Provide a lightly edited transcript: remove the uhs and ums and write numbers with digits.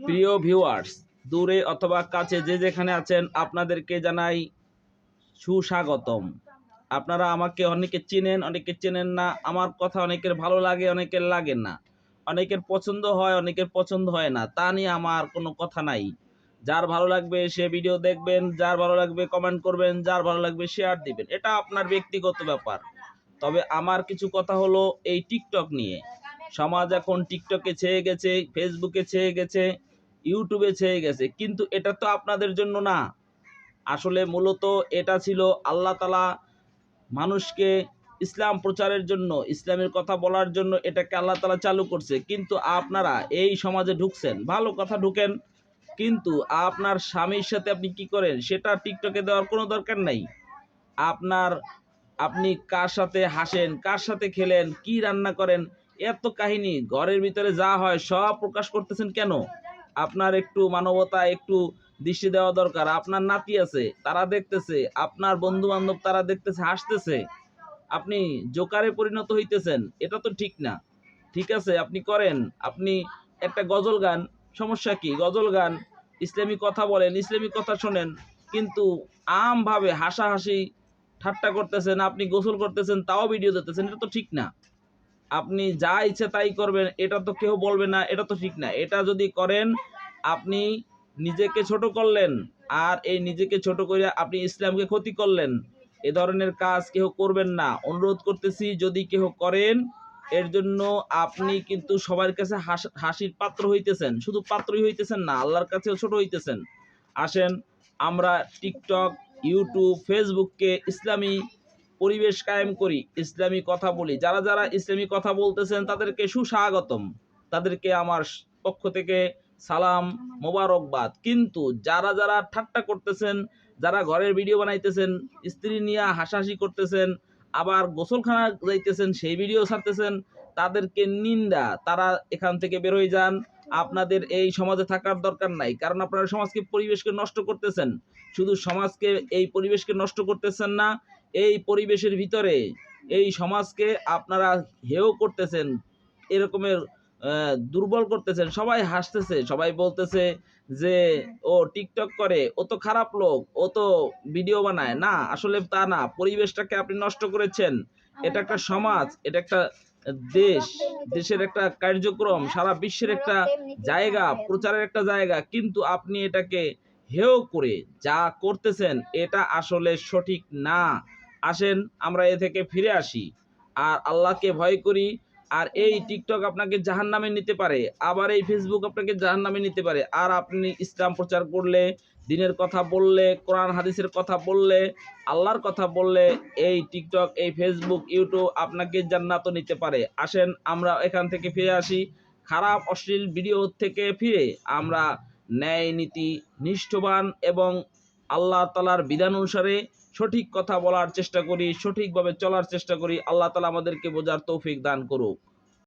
প্রিয় ভিউয়ার্স, দূরে অথবা কাছে যে যেখানে আছেন আপনাদেরকে জানাই সুস্বাগতম। আপনারা আমাকে অনেকে চেনেন, অনেকে চেনেন না। আমার কথা অনেকের ভালো লাগে, অনেকের লাগে না। অনেকের পছন্দ হয়, অনেকের পছন্দ হয় না। তা নিয়ে আমার কোনো কথা নাই। যার ভালো লাগবে সে ভিডিও দেখবেন, যার ভালো লাগবে কমেন্ট করবেন, যার ভালো লাগবে শেয়ার দিবেন। এটা আপনার ব্যক্তিগত ব্যাপার। তবে আমার কিছু কথা হলো এই টিকটক নিয়ে। সমাজ এখন টিকটকে ছেয়ে গেছে, ফেসবুকে ছেয়ে গেছে, ইউটিউবে ছেয়ে গেছে, কিন্তু এটা তো আপনাদের জন্য না। আসলে মূলত এটা ছিল আল্লাহ তাআলা মানুষকে ইসলাম প্রচারের জন্য, ইসলামের কথা বলার জন্য এটাকে আল্লাহ তাআলা চালু করছে। কিন্তু আপনারা এই সমাজে ঢুকছেন, ভালো কথা ঢুকেন, কিন্তু আপনার স্বামীর সাথে আপনি কি করেন সেটা টিকটকে দেওয়ার কোনো দরকার নাই। আপনি কার সাথে হাসেন, কার সাথে খেলেন, কি রান্না করেন, এত কাহিনী ঘরের ভিতরে যা হয় সব প্রকাশ করতেছেন কেন? আপনার একটু মানবতা, একটু দৃষ্টি দেওয়া দরকার। আপনার নাতি আছে, তারা দেখতেছে, আপনার বন্ধু বান্ধব তারা দেখতেছে, হাসতেছে, আপনি জোকারে পরিণত হইতেছেন। এটা তো ঠিক না। ঠিক আছে, আপনি করেন, আপনি একটা গজল গান, সমস্যা কি? গজল গান, ইসলামী কথা বলেন, ইসলামী কথা শোনেন, কিন্তু আমভাবে হাসাহাসি ঠাট্টা করতেছেন, আপনি গোসল করতেছেন, তাও ভিডিও দিতেছেন, এটা তো ঠিক না। আপনি যা ইচ্ছে তাই করবেন, এটা তো কেউ বলবে না, এটা তো ঠিক না। এটা যদি করেন আপনি নিজেকে ছোট করলেন, আর এই নিজেকে ছোট করে আপনি ইসলামকে ক্ষতি করলেন। এ ধরনের কাজ কেউ করবেন না, অনুরোধ করতেছি। যদি কেউ করেন, এর জন্য আপনি কিন্তু সবার কাছে হাসির পাত্র হইতেছেন। শুধু পাত্রই হইতেছেন না, আল্লাহর কাছেও ছোট হইতেছেন। আসেন আমরা টিকটক, ইউটিউব, ফেসবুককে ইসলামী পরিবেশ কায়েম করি, ইসলামী কথা বলি। যারা যারা ইসলামী কথা বলতেছেন তাদেরকে সুস্বাগতম, তাদেরকে আমার পক্ষ থেকে সালাম, মোবারকবাদ। কিন্তু যারা যারা ঠাট্টা করতেছেন, যারা ঘরের ভিডিও বানাইতেছেন, স্ত্রী নিয়ে হাসাহাসি করতেছেন, আবার গোসলখানা যাইতেছেন, সেই ভিডিও ছাড়তেছেন, তাদেরকে নিন্দা। তারা এখান থেকে বের হয়ে যান। আপনাদের এই সমাজে থাকার দরকার নাই, কারণ আপনারা সমাজকে, পরিবেশকে নষ্ট করতেছেন। শুধু সমাজকে, এই পরিবেশকে নষ্ট করতেছেন না, এই পরিবেশের ভিতরে এই সমাজকে আপনারা হেয় করতেছেন, এরকমের দুর্বল করতেছেন। সবাই হাসতেছে, সবাই বলতেছে যে ও টিকটক করে, ও তো খারাপ লোক, ও তো ভিডিও বানায় না। আসলে তা না, পরিবেশটাকে আপনি নষ্ট করেছেন। এটা একটা সমাজ, এটা একটা দেশ, দেশের একটা কার্যক্রম, সারা বিশ্বের একটা জায়গা, প্রচারের একটা জায়গা, কিন্তু আপনি এটাকে হেয় করে যা করতেছেন এটা আসলে সঠিক না। আসেন আমরা এ থেকে ফিরে আসি আর আল্লাহকে ভয় করি। আর এই টিকটক আপনাকে জাহান্নামে নিতে পারে, আবার এই ফেসবুক আপনাকে জাহান্নামে নিতে পারে। আর আপনি ইসলাম প্রচার করলে, দ্বীনের কথা বললে, কোরআন হাদিসের কথা বললে, আল্লাহর কথা বললে, এই টিকটক, এই ফেসবুক, ইউটিউব আপনাকে জান্নাতও নিতে পারে। আসেন আমরা এখান থেকে ফিরে আসি, খারাপ অশ্লীল ভিডিও থেকে ফিরে আমরা ন্যায় নীতি নিষ্ঠবান এবং আল্লাহ তাআলার বিধান অনুসারে সঠিক কথা বলার চেষ্টা করি, সঠিকভাবে চলার চেষ্টা করি। আল্লাহ তাআলা আমাদেরকে বোঝার তৌফিক দান করুক।